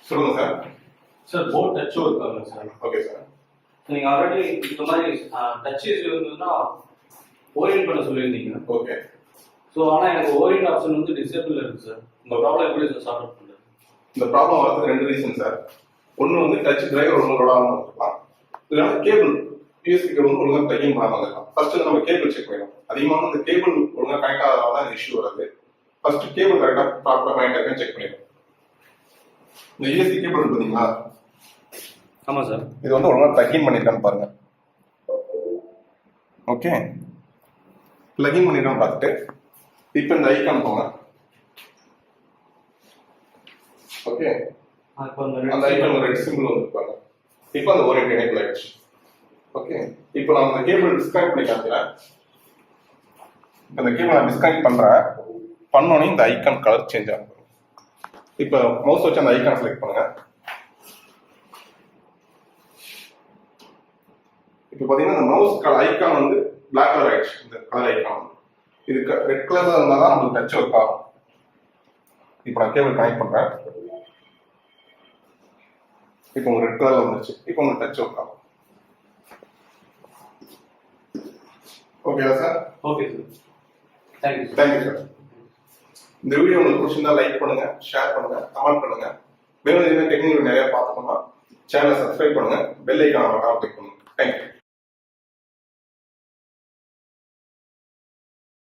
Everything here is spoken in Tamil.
சொல்லுங்க சார். சார் போர்ட் டச் இருக்காங்க சார். Okay sir. நீங்க ஆல்ரெடி இந்த மாதிரி டச் இஷ்யூ இருந்ததுன்னா ஓரியன்ட் பண்ண சொல்லியிருந்தீங்க. ஓகே. ஸோ ஆனால் எனக்கு ஓரியன்ட் ஆப்ஷன் வந்து டிசேபிள் இருக்கு சார். இந்த ப்ராப்ளம் எப்படி சார் சார்ட் அவுட் பண்ணுறது? இந்த ப்ராப்ளம் வரதுக்கு ரெண்டு ரீசன் சார். ஒன்று வந்து டச் டிரைவர் ஒன்று விடாமல் இருக்கலாம், இல்லைன்னா கேபிள் யூஎஸ்பி கேபிள் ஒழுங்காக டைம் பண்ணாமல் இருக்கலாம். ஃபர்ஸ்ட் நம்ம கேபிள் செக் பண்ணிடும். அதிகமாக இந்த கேபிள் ஒழுங்காக கனெக்ட் ஆகாதான் இந்த இஷ்யூ வருது. ஃபர்ஸ்ட் கேபிள் கரெக்டாக ப்ராப்பராக கனெக்ட் ஆகிருக்குன்னு செக் பண்ணிடும். இந்த யூஎஸ்பி கேபிள் இருக்கு பார்த்தீங்களா? ஆமாம் சார். இது வந்து ஒழுங்காக பிளக்இன் பண்ணியிருக்கான்னு பாருங்க. ஓகே, பிளக்இன் பண்ணிருக்கான்னு பார்த்துட்டு இப்போ இந்த ஐக்கான் போங்க. ஓகே, அந்த ஐக்கான் ரெட் சிம்பிள் வந்துருப்பாங்க. இப்போ அந்த ஓரியன்ட் எனேபிள் ஆயிடுச்சு. ஓகே, இப்போ நான் அந்த கேபிள் டிஸ்கனெக்ட் பண்ணி காமிக்கிறேன். அந்த கேபிள் நான் டிஸ்கனெக்ட் பண்றேன். பண்ணோன்னே இந்த ஐக்கான் கலர் சேஞ்ச் ஆகும். இப்போ மவுஸ் வச்சு அந்த ஐக்கான் செலக்ட் பண்ணுங்க. இப்போ பாத்தீங்கன்னா அந்த மவுஸ் ஐக்கான் வந்து பிளாக் கலர் ஆயிடுச்சு. இந்த கலர் ஐக்கான் இது ரெட் கலர்ல இருந்தா தான் நமக்கு டச் ஒர்க் ஆகும். இப்போ நான் கேபிள் கனெக்ட் பண்றேன். இப்போ உங்களுக்கு ரெட் கலர்ல வந்துருச்சு. இப்போ உங்களுக்கு டச் ஒர்க் ஆகும். ஓகேவா sir? Okay sir. Thank you. Thank you sir. இந்த வீடியோ உங்களுக்கு பிடிச்சிருந்தா லைக் பண்ணுங்க, ஷேர் பண்ணுங்க, கமெண்ட் பண்ணுங்க. மேலும் இதே டெக்னிக்கல் நிறைய பார்த்துக்கணும்னா சேனலை சப்ஸ்கிரைப் பண்ணுங்க, பெல் ஐக்கான கிளிக் பண்ணுங்க. தேங்க்யூ.